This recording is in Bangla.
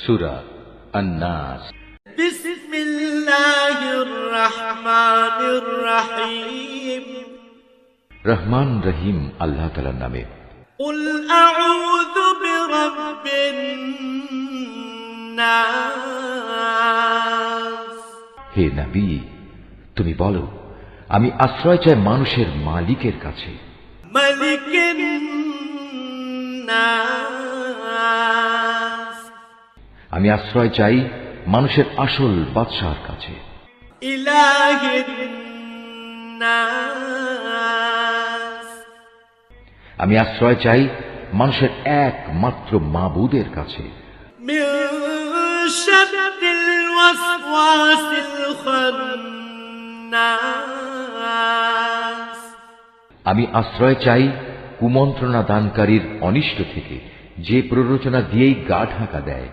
সূরা আন-নাস। বিসমিল্লাহির রহমানির রহিম। রহমান রহিম আল্লাহ তাআলার নামে। কুল আউযু বিরাব্বিন নাস। হে নবী, তুমি বলো, আমি আশ্রয় চাই মানুষের মালিকের কাছে। মালিকিন নাস। আমি আশ্রয় চাই মানুষের আসল বাদশাহর কাছে। ইলাহিন নাস। আমি আশ্রয় চাই মানুষের একমাত্র মাবুদের কাছে। মিন শাররিল ওয়াসওয়াসিল খান্নাস। আমি আশ্রয় চাই কুমন্ত্রণা দানকারীর অনিষ্ট থেকে, যে প্ররোচনা দিয়েই গা ঢাকা দেয়।